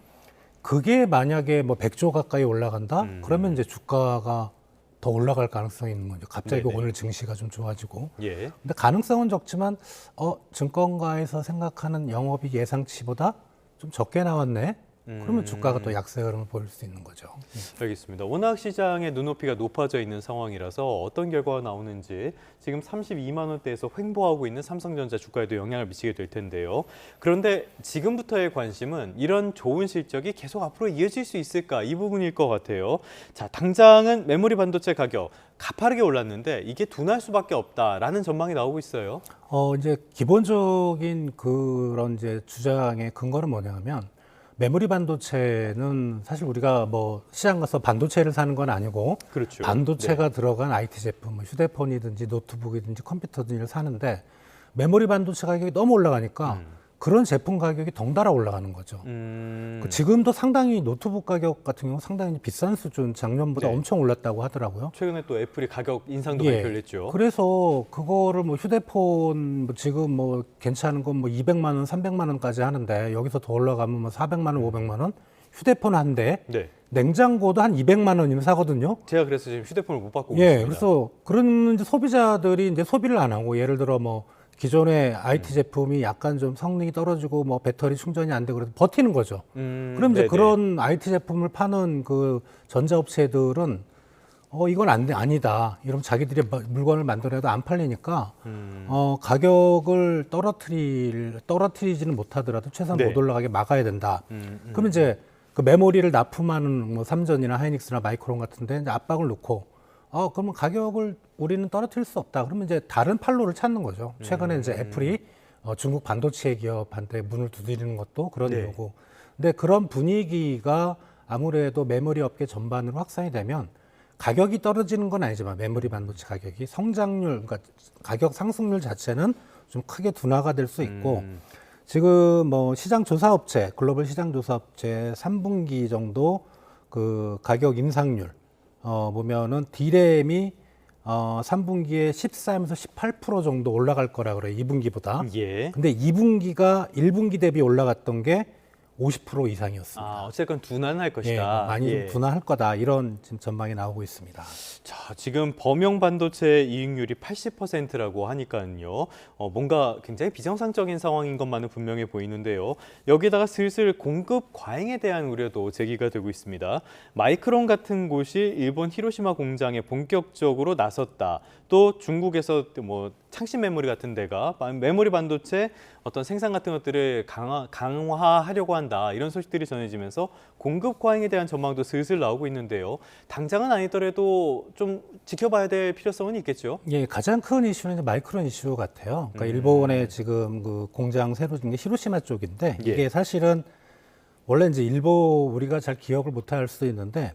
그게 만약에 뭐 100조 가까이 올라간다? 그러면 이제 주가가 더 올라갈 가능성이 있는 거죠. 갑자기 네네. 오늘 증시가 좀 좋아지고. 예. 근데 가능성은 적지만 증권가에서 생각하는 영업이익 예상치보다 좀 적게 나왔네. 그러면 주가가 또 약세 흐름을 보일 수 있는 거죠. 알겠습니다. 워낙 시장의 눈높이가 높아져 있는 상황이라서 어떤 결과가 나오는지 지금 32만 원대에서 횡보하고 있는 삼성전자 주가에도 영향을 미치게 될 텐데요. 그런데 지금부터의 관심은 이런 좋은 실적이 계속 앞으로 이어질 수 있을까 이 부분일 것 같아요. 자, 당장은 메모리 반도체 가격 가파르게 올랐는데 이게 둔할 수밖에 없다라는 전망이 나오고 있어요. 이제 기본적인 그런 이제 주장의 근거는 뭐냐면 메모리 반도체는 사실 우리가 뭐 시장 가서 반도체를 사는 건 아니고 그렇죠. 반도체가 네. 들어간 IT 제품, 뭐 휴대폰이든지 노트북이든지 컴퓨터든지를 사는데 메모리 반도체 가격이 너무 올라가니까 그런 제품 가격이 덩달아 올라가는 거죠. 지금도 상당히 노트북 가격 같은 경우 상당히 비싼 수준, 작년보다 네. 엄청 올랐다고 하더라고요. 최근에 또 애플이 가격 인상도 예. 발표를 했죠. 그래서 그거를 뭐 휴대폰 뭐 지금 뭐 괜찮은 건 뭐 200만 원, 300만 원까지 하는데 여기서 더 올라가면 뭐 400만 원, 500만 원? 휴대폰 한 대, 네. 냉장고도 한 200만 원이면 사거든요. 제가 그래서 지금 휴대폰을 못 바꾸고 예, 있습니다. 그래서 그런 이제 소비자들이 이제 소비를 안 하고 예를 들어 뭐 기존의 IT 제품이 약간 좀 성능이 떨어지고 뭐 배터리 충전이 안 되고 그래서 버티는 거죠. 그럼 이제 네네. 그런 IT 제품을 파는 그 전자업체들은 이건 아니다. 이러면 자기들이 물건을 만들어도 안 팔리니까 가격을 떨어뜨리지는 못하더라도 최소한 네. 못 올라가게 막아야 된다. 그러면 이제 그 메모리를 납품하는 뭐 삼전이나 하이닉스나 마이크론 같은데 이제 압박을 놓고 그러면 가격을 우리는 떨어뜨릴 수 없다. 그러면 이제 다른 판로를 찾는 거죠. 최근에 이제 애플이 중국 반도체 기업한테 문을 두드리는 것도 그런 네. 이유고. 근데 그런 분위기가 아무래도 메모리 업계 전반으로 확산이 되면 가격이 떨어지는 건 아니지만 메모리 반도체 가격이 성장률, 그러니까 가격 상승률 자체는 좀 크게 둔화가 될 수 있고 지금 뭐 시장 조사업체, 글로벌 시장 조사업체 3분기 정도 그 가격 인상률 보면은 D램이 3분기에 14에서 18% 정도 올라갈 거라 그래요. 2분기보다. 예. 근데 2분기가 1분기 대비 올라갔던 게 50% 이상이었습니다. 어쨌건 둔화할 것이다. 예, 많이 예. 좀 둔화할 거다. 이런 지금 전망이 나오고 있습니다. 자, 지금 범용 반도체 이익률이 80%라고 하니까요. 뭔가 굉장히 비정상적인 상황인 것만은 분명해 보이는데요. 여기다가 슬슬 공급 과잉에 대한 우려도 제기가 되고 있습니다. 마이크론 같은 곳이 일본 히로시마 공장에 본격적으로 나섰다. 또 중국에서 뭐 창신 메모리 같은 데가 메모리 반도체 어떤 생산 같은 것들을 강화하려고 한다. 이런 소식들이 전해지면서 공급 과잉에 대한 전망도 슬슬 나오고 있는데요. 당장은 아니더라도 좀 지켜봐야 될 필요성은 있겠죠. 예, 가장 큰 이슈는 이제 마이크론 이슈 같아요. 그러니까 일본에 지금 그 공장 새로 진 게 히로시마 쪽인데 예. 이게 사실은 원래 이제 우리가 잘 기억을 못할 수도 있는데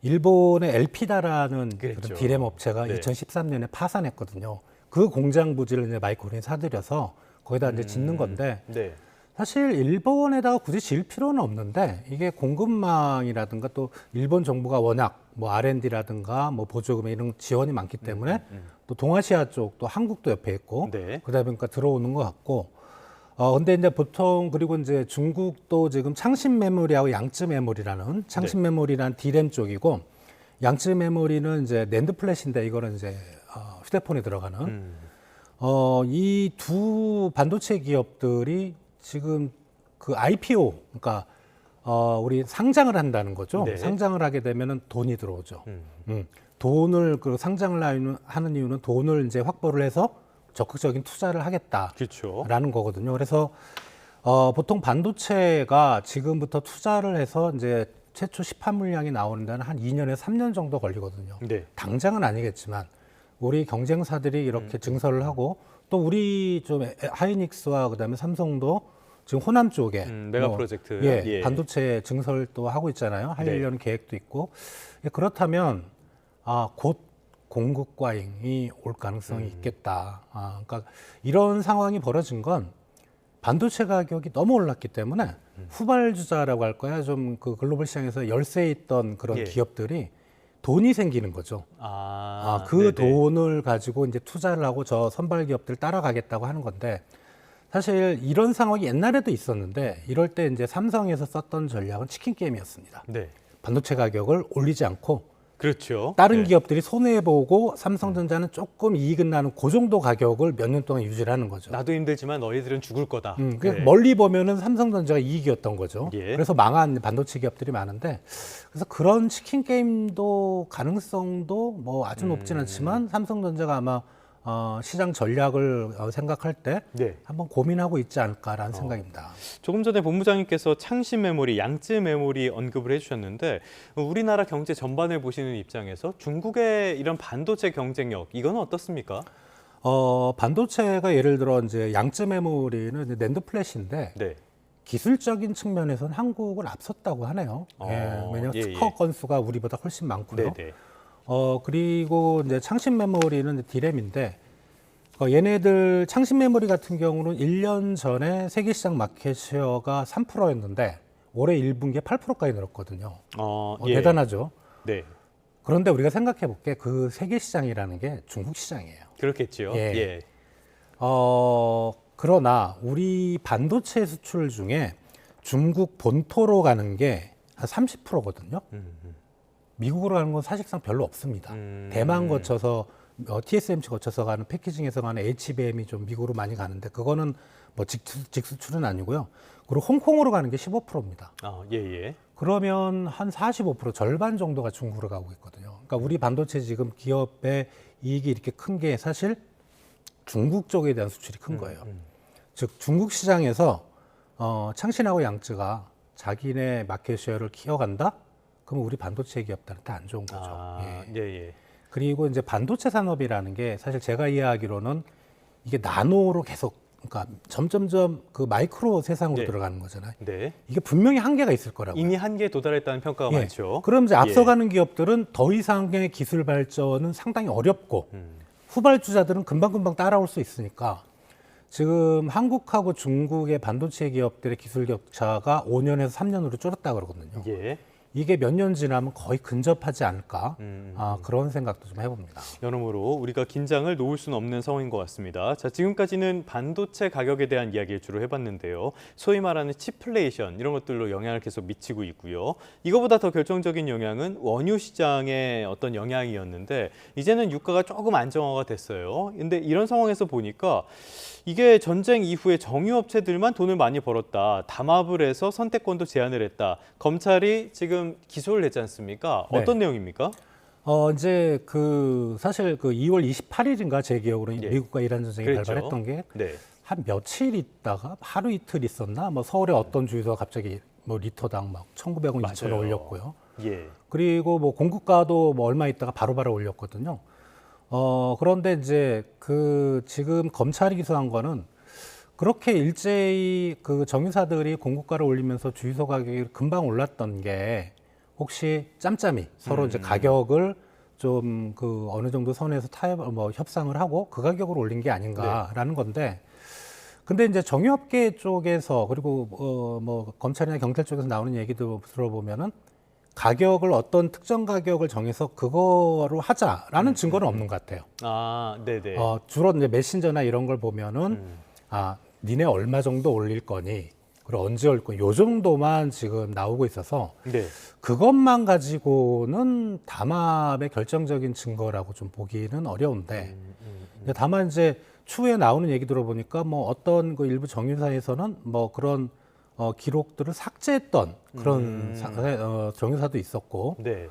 일본의 엘피다라는 그런 D램 업체가 네. 2013년에 파산했거든요. 그 공장 부지를 이제 마이크론이 사들여서 거기다 이제 짓는 건데 네. 사실 일본에다가 굳이 지을 필요는 없는데 이게 공급망이라든가 또 일본 정부가 워낙 뭐 R&D라든가 뭐 보조금 이런 지원이 많기 때문에 또 동아시아 쪽 또 한국도 옆에 있고 네. 그러다 보니까 들어오는 것 같고 근데 이제 보통 그리고 이제 중국도 지금 창신 메모리하고 양쯔 메모리라는 창신 메모리라는 D램 쪽이고 양쯔 메모리는 이제 낸드 플래시인데 이거는 이제 휴대폰에 들어가는 이 두 반도체 기업들이 지금 그 IPO, 그러니까 우리 상장을 한다는 거죠. 네. 상장을 하게 되면은 돈이 들어오죠. 돈을 그 상장을 하는 이유는 돈을 이제 확보를 해서 적극적인 투자를 하겠다라는 그렇죠. 거거든요. 그래서 보통 반도체가 지금부터 투자를 해서 이제 최초 시판 물량이 나오는 데는 한 2년에서 3년 정도 걸리거든요. 네. 당장은 아니겠지만 우리 경쟁사들이 이렇게 증설을 하고 또 우리 좀 하이닉스와 그다음에 삼성도 지금 호남 쪽에 메가 프로젝트 예, 반도체 증설도 하고 있잖아요. 하려는 계획도 있고. 그렇다면 곧 공급 과잉이 올 가능성이 있겠다. 그러니까 이런 상황이 벌어진 건 반도체 가격이 너무 올랐기 때문에 후발주자라고 할까요? 좀 그 글로벌 시장에서 열세에 있던 그런 예. 기업들이 돈이 생기는 거죠. 그 네네. 돈을 가지고 이제 투자를 하고 저 선발 기업들 따라가겠다고 하는 건데 사실 이런 상황이 옛날에도 있었는데 이럴 때 이제 삼성에서 썼던 전략은 치킨 게임이었습니다. 네. 반도체 가격을 올리지 않고 그렇죠. 다른 네. 기업들이 손해보고 삼성전자는 조금 이익은 나는 그 정도 가격을 몇 년 동안 유지를 하는 거죠. 나도 힘들지만 너희들은 죽을 거다. 그래서 네. 멀리 보면은 삼성전자가 이익이었던 거죠. 예. 그래서 망한 반도체 기업들이 많은데 그래서 그런 치킨 게임도 가능성도 뭐 아주 높진 않지만 삼성전자가 아마 시장 전략을 생각할 때 네. 한번 고민하고 있지 않을까라는 생각입니다. 조금 전에 본부장님께서 창신 메모리, 양쯔 메모리 언급을 해주셨는데 우리나라 경제 전반을 보시는 입장에서 중국의 이런 반도체 경쟁력 이건 어떻습니까? 반도체가 예를 들어 이제 양쯔 메모리는 이제 낸드 플래시인데 네. 기술적인 측면에서는 한국을 앞섰다고 하네요. 왜냐하면 특허 건수가 우리보다 훨씬 많고요. 네네. 그리고 이제 창신 메모리는 디램인데 얘네들 창신 메모리 같은 경우는 1년 전에 세계 시장 마켓 쉐어가 3%였는데 올해 1분기에 8%까지 늘었거든요. 예. 대단하죠. 네. 그런데 우리가 생각해 볼게 그 세계 시장이라는 게 중국 시장이에요. 그렇겠죠. 예. 예. 그러나 우리 반도체 수출 중에 중국 본토로 가는 게 한 30%거든요. 미국으로 가는 건 사실상 별로 없습니다. 대만 거쳐서 TSMC 거쳐서 가는 패키징에서 가는 HBM이 좀 미국으로 많이 가는데 그거는 뭐 직수출은 아니고요. 그리고 홍콩으로 가는 게 15%입니다. 예. 그러면 한 45% 절반 정도가 중국으로 가고 있거든요. 그러니까 우리 반도체 지금 기업의 이익이 이렇게 큰 게 사실 중국 쪽에 대한 수출이 큰 거예요. 즉 중국 시장에서 창신하고 양쯔가 자기네 마켓 쉐어를 키워간다? 그럼 우리 반도체 기업들한테 안 좋은 거죠. 예. 그리고 이제 반도체 산업이라는 게 사실 제가 이해하기로는 이게 나노로 계속 그러니까 점점점 그 마이크로 세상으로 네. 들어가는 거잖아요. 네. 이게 분명히 한계가 있을 거라고요. 이미 한계에 도달했다는 평가가 많죠. 그럼 이제 앞서가는 기업들은 더 이상의 기술 발전은 상당히 어렵고 후발주자들은 금방금방 따라올 수 있으니까 지금 한국하고 중국의 반도체 기업들의 기술 격차가 5년에서 3년으로 줄었다 그러거든요. 예. 이게 몇 년 지나면 거의 근접하지 않을까 그런 생각도 좀 해봅니다. 여러모로 우리가 긴장을 놓을 수는 없는 상황인 것 같습니다. 자, 지금까지는 반도체 가격에 대한 이야기를 주로 해봤는데요. 소위 말하는 치플레이션 이런 것들로 영향을 계속 미치고 있고요. 이거보다 더 결정적인 영향은 원유 시장의 어떤 영향이었는데 이제는 유가가 조금 안정화가 됐어요. 근데 이런 상황에서 보니까 이게 전쟁 이후에 정유업체들만 돈을 많이 벌었다. 담합을 해서 선택권도 제한을 했다. 검찰이 지금 기소를 했지 않습니까? 네. 어떤 내용입니까? 이제 사실 2월 28일인가 제 기억으로 미국과 이란 전쟁이 그랬죠. 발발했던 게 네. 한 며칠 있다가 하루 이틀 있었나? 뭐 서울의 어떤 주유소가 갑자기 뭐 리터당 막 1,900원, 2,000원 올렸고요. 예. 그리고 뭐 공급가도 뭐 얼마 있다가 바로바로 올렸거든요. 그런데 이제 지금 검찰이 기소한 거는 그렇게 일제히 그 정유사들이 공급가를 올리면서 주유소 가격이 금방 올랐던 게 혹시 짬짬이 서로 이제 가격을 좀 어느 정도 선에서 협상을 하고 그 가격으로 올린 게 아닌가라는 건데 근데 이제 정유업계 쪽에서 그리고 뭐 검찰이나 경찰 쪽에서 나오는 얘기도 들어보면은 가격을 어떤 특정 가격을 정해서 그거로 하자라는 증거는 없는 것 같아요. 네네. 주로 이제 메신저나 이런 걸 보면은 니네 얼마 정도 올릴 거니 그리고 언제 올릴 거니 요 정도만 지금 나오고 있어서 네. 그것만 가지고는 담합의 결정적인 증거라고 좀 보기는 어려운데 다만 이제 추후에 나오는 얘기 들어보니까 뭐 어떤 그 일부 정유사에서는 뭐 그런 기록들을 삭제했던 그런 정유사도 있었고. 네.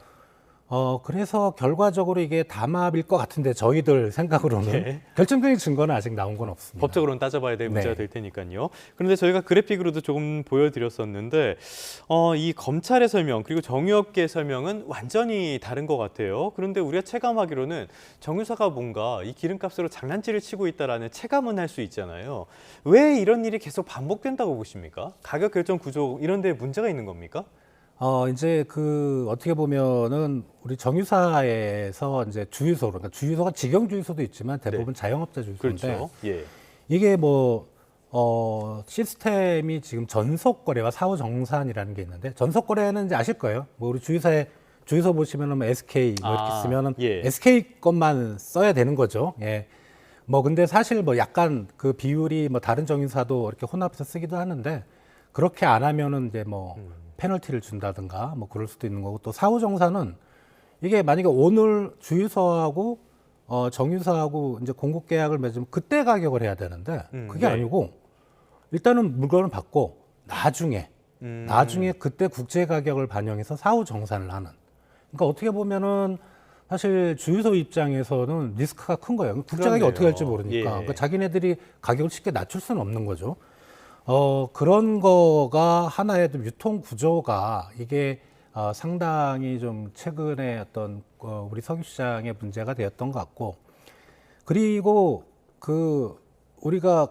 그래서 결과적으로 이게 담합일 것 같은데 저희들 생각으로는 네. 결정적인 증거는 아직 나온 건 없습니다. 법적으로는 따져봐야 될 문제가 네. 될 테니까요. 그런데 저희가 그래픽으로도 조금 보여드렸었는데 이 검찰의 설명 그리고 정유업계의 설명은 완전히 다른 것 같아요. 그런데 우리가 체감하기로는 정유사가 뭔가 이 기름값으로 장난질을 치고 있다라는 체감은 할 수 있잖아요. 왜 이런 일이 계속 반복된다고 보십니까? 가격 결정 구조 이런 데 문제가 있는 겁니까? 이제 그 어떻게 보면은 우리 정유사에서 이제 주유소, 그러니까 주유소가 직영 주유소도 있지만 대부분 자영업자 주유소인데 그렇죠. 예. 이게 뭐 시스템이 지금 전속 거래와 사후 정산이라는 게 있는데 전속 거래는 이제 아실 거예요. 뭐 우리 주유소 보시면은 뭐 SK 뭐 이렇게 쓰면은 예. SK 것만 써야 되는 거죠. 예. 뭐 근데 사실 뭐 약간 그 비율이 뭐 다른 정유사도 이렇게 혼합해서 쓰기도 하는데 그렇게 안 하면은 이제 뭐 페널티를 준다든가 뭐 그럴 수도 있는 거고 또 사후 정산은 이게 만약에 오늘 주유소하고 정유사하고 이제 공급 계약을 맺으면 그때 가격을 해야 되는데 그게 네. 아니고 일단은 물건을 받고 나중에 그때 국제 가격을 반영해서 사후 정산을 하는. 그러니까 어떻게 보면은 사실 주유소 입장에서는 리스크가 큰 거예요. 국제 가격이 그렇네요. 어떻게 될지 모르니까. 예. 그러니까 자기네들이 가격을 쉽게 낮출 수는 없는 거죠. 그런 거가 하나의 좀 유통 구조가 이게 상당히 좀 최근에 어떤 우리 석유 시장의 문제가 되었던 것 같고 그리고 그 우리가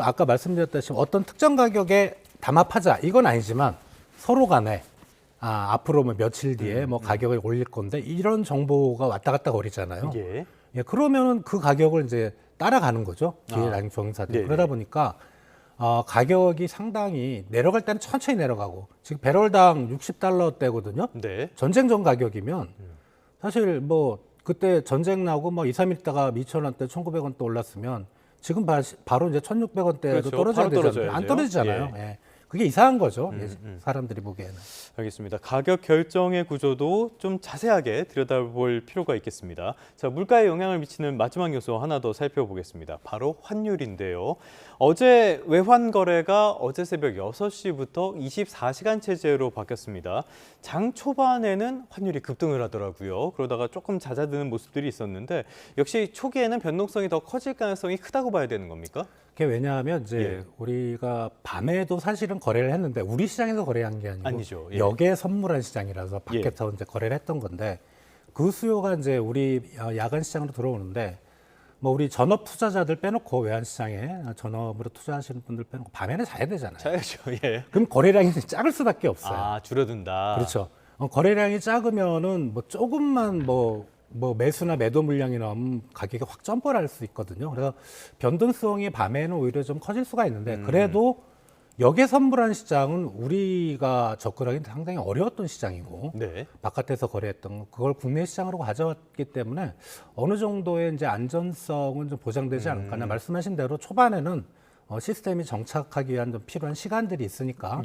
아까 말씀드렸다시피 어떤 특정 가격에 담합하자 이건 아니지만 서로 간에 앞으로 뭐 며칠 뒤에 뭐 가격을 올릴 건데 이런 정보가 왔다 갔다 거리잖아요. 예. 예, 그러면은 그 가격을 이제 따라가는 거죠. 뒤에 다니는 정유사들이. 네네. 그러다 보니까 가격이 상당히 내려갈 때는 천천히 내려가고 지금 배럴당 $60대거든요. 네. 전쟁 전 가격이면 사실 뭐 그때 전쟁 나고 뭐 2, 3일 있다가 2,000원대, 1,900원대 올랐으면 지금 바로 이제 1,600원대도 그렇죠. 떨어져야 바로 되잖아요. 안 떨어지잖아요. 예. 그게 이상한 거죠. 사람들이 보기에는. 알겠습니다. 가격 결정의 구조도 좀 자세하게 들여다볼 필요가 있겠습니다. 자, 물가에 영향을 미치는 마지막 요소 하나 더 살펴보겠습니다. 바로 환율인데요. 어제 외환 거래가 어제 새벽 6시부터 24시간 체제로 바뀌었습니다. 장 초반에는 환율이 급등을 하더라고요. 그러다가 조금 잦아드는 모습들이 있었는데 역시 초기에는 변동성이 더 커질 가능성이 크다고 봐야 되는 겁니까? 그게 왜냐하면 이제 우리가 밤에도 사실은 거래를 했는데 우리 시장에서 거래한 게 아니죠. 예. 역에 선물한 시장이라서 밖에서 이제 거래를 했던 건데 그 수요가 이제 우리 야간 시장으로 들어오는데 뭐 우리 전업 투자자들 빼놓고 외환 시장에 전업으로 투자하시는 분들 빼놓고 밤에는 자야 되잖아요. 자야죠. 예. 그럼 거래량이 작을 수밖에 없어요. 줄어든다. 그렇죠. 거래량이 작으면은 뭐 조금만 뭐 매수나 매도 물량이 나오면 가격이 확 점프를 할 수 있거든요. 그래서 변동성이 밤에는 오히려 좀 커질 수가 있는데 그래도 역에 선물한 시장은 우리가 접근하기는 상당히 어려웠던 시장이고 네. 바깥에서 거래했던 그걸 국내 시장으로 가져왔기 때문에 어느 정도의 이제 안전성은 좀 보장되지 않을까. 말씀하신 대로 초반에는 시스템이 정착하기 위한 좀 필요한 시간들이 있으니까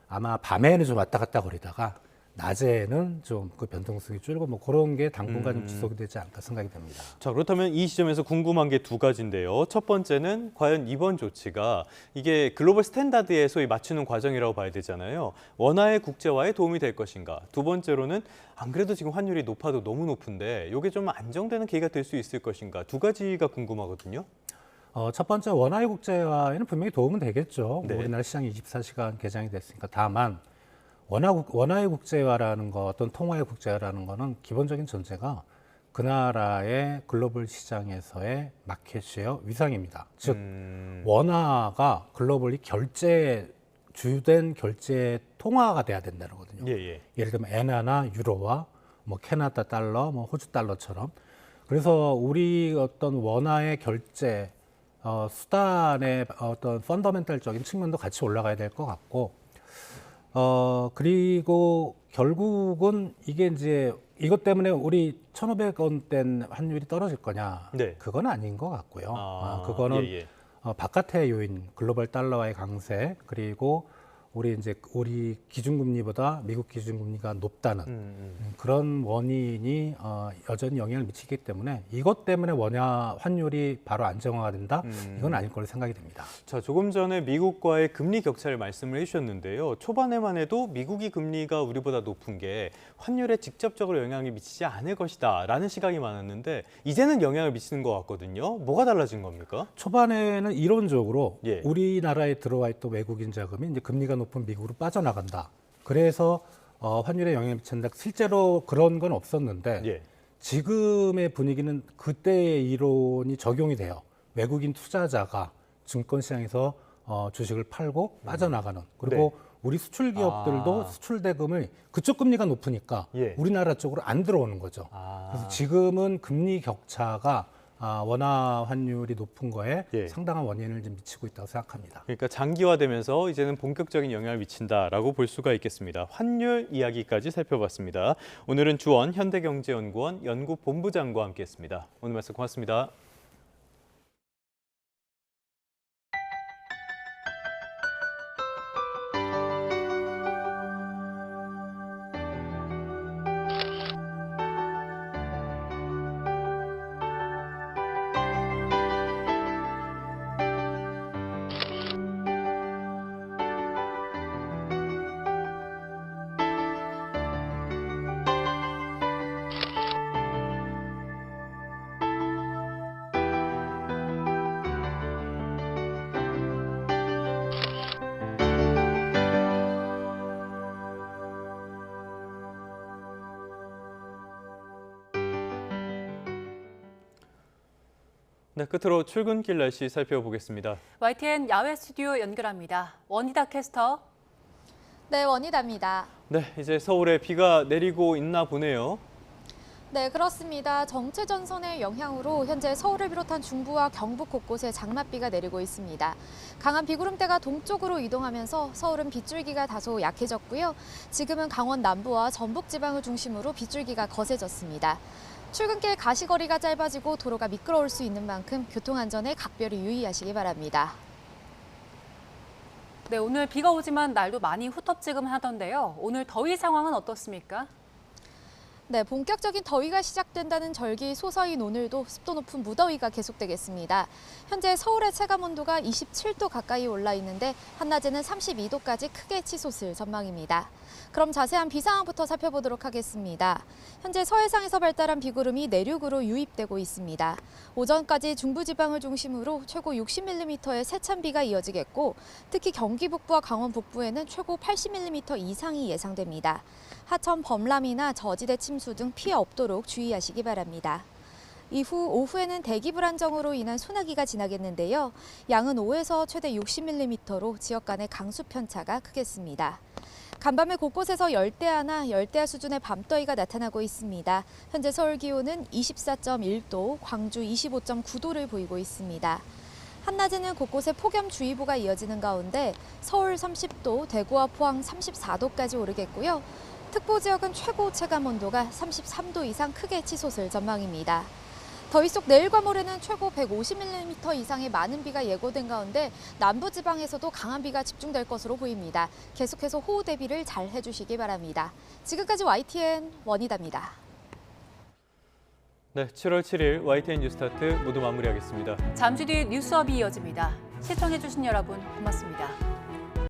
아마 밤에는 좀 왔다 갔다 거리다가 낮에는 좀 그 변동성이 줄고 뭐 그런 게 당분간 좀 지속이 되지 않을까 생각이 됩니다. 자, 그렇다면 이 시점에서 궁금한 게 두 가지인데요. 첫 번째는 과연 이번 조치가 이게 글로벌 스탠다드에 소위 맞추는 과정이라고 봐야 되잖아요. 원화의 국제화에 도움이 될 것인가. 두 번째로는 안 그래도 지금 환율이 높아도 너무 높은데 이게 좀 안정되는 계기가 될 수 있을 것인가. 두 가지가 궁금하거든요. 첫 번째 원화의 국제화에는 분명히 도움은 되겠죠. 네. 우리나라 시장이 24시간 개장이 됐으니까. 다만 원화의 국제화라는 거, 어떤 통화의 국제화라는 거는 기본적인 전제가 그 나라의 글로벌 시장에서의 마켓 쉐어 위상입니다. 즉 원화가 글로벌리 주된 결제 통화가 돼야 된다는 거거든요. 예를 들면 엔화나 유로와 뭐 캐나다 달러, 뭐 호주 달러처럼. 그래서 우리 어떤 원화의 결제 수단의 어떤 펀더멘탈적인 측면도 같이 올라가야 될 것 같고. 그리고 결국은 이게 이제 이것 때문에 우리 1,500원대 환율이 떨어질 거냐? 그건 아닌 것 같고요. 그거는 바깥의 요인, 글로벌 달러와의 강세, 그리고 우리 기준금리보다 미국 기준금리가 높다는 그런 원인이 여전히 영향을 미치기 때문에 이것 때문에 원화 환율이 바로 안정화가 된다? 이건 아닐 거로 생각이 됩니다. 자, 조금 전에 미국과의 금리 격차를 말씀을 해주셨는데요. 초반에만 해도 미국이 금리가 우리보다 높은 게 환율에 직접적으로 영향을 미치지 않을 것이다 라는 시각이 많았는데 이제는 영향을 미치는 것 같거든요. 뭐가 달라진 겁니까? 초반에는 이론적으로 예. 우리나라에 들어와 있던 외국인 자금이 이제 금리가 높은 미국으로 빠져나간다. 그래서 환율에 영향을 미친다. 실제로 그런 건 없었는데 예. 지금의 분위기는 그때의 이론이 적용이 돼요. 외국인 투자자가 증권시장에서 주식을 팔고 빠져나가는. 그리고 네. 우리 수출 기업들도 수출 대금을 그쪽 금리가 높으니까 예. 우리나라 쪽으로 안 들어오는 거죠. 그래서 지금은 금리 격차가 원화 환율이 높은 거에 예. 상당한 원인을 좀 미치고 있다고 생각합니다. 그러니까 장기화되면서 이제는 본격적인 영향을 미친다라고 볼 수가 있겠습니다. 환율 이야기까지 살펴봤습니다. 오늘은 주원 현대경제연구원 연구본부장과 함께했습니다. 오늘 말씀 고맙습니다. 네, 끝으로 출근길 날씨 살펴보겠습니다. YTN 야외 스튜디오 연결합니다. 원희다 캐스터. 네, 원희다입니다. 네, 이제 서울에 비가 내리고 있나 보네요. 네, 그렇습니다. 정체 전선의 영향으로 현재 서울을 비롯한 중부와 경북 곳곳에 장맛비가 내리고 있습니다. 강한 비구름대가 동쪽으로 이동하면서 서울은 빗줄기가 다소 약해졌고요. 지금은 강원 남부와 전북 지방을 중심으로 빗줄기가 거세졌습니다. 출근길 가시거리가 짧아지고 도로가 미끄러울 수 있는 만큼 교통안전에 각별히 유의하시기 바랍니다. 네, 오늘 비가 오지만 날도 많이 후텁지근하던데요. 오늘 더위 상황은 어떻습니까? 네, 본격적인 더위가 시작된다는 절기 소서인 오늘도 습도 높은 무더위가 계속되겠습니다. 현재 서울의 체감 온도가 27도 가까이 올라 있는데 한낮에는 32도까지 크게 치솟을 전망입니다. 그럼 자세한 비 상황부터 살펴보도록 하겠습니다. 현재 서해상에서 발달한 비구름이 내륙으로 유입되고 있습니다. 오전까지 중부지방을 중심으로 최고 60mm의 세찬 비가 이어지겠고 특히 경기 북부와 강원 북부에는 최고 80mm 이상이 예상됩니다. 하천 범람이나 저지대 침수 등 피해 없도록 주의하시기 바랍니다. 이후 오후에는 대기 불안정으로 인한 소나기가 지나겠는데요. 양은 5에서 최대 60mm로 지역 간의 강수 편차가 크겠습니다. 간밤에 곳곳에서 열대야나 열대야 수준의 밤더위가 나타나고 있습니다. 현재 서울 기온은 24.1도, 광주 25.9도를 보이고 있습니다. 한낮에는 곳곳에 폭염주의보가 이어지는 가운데 서울 30도, 대구와 포항 34도까지 오르겠고요. 특보 지역은 최고 체감 온도가 33도 이상 크게 치솟을 전망입니다. 더위 속 내일과 모레는 최고 150mm 이상의 많은 비가 예고된 가운데 남부지방에서도 강한 비가 집중될 것으로 보입니다. 계속해서 호우 대비를 잘 해주시기 바랍니다. 지금까지 YTN 원희다입니다. 네, 7월 7일 YTN 뉴스타트 모두 마무리하겠습니다. 잠시 뒤 뉴스업이 이어집니다. 시청해주신 여러분 고맙습니다.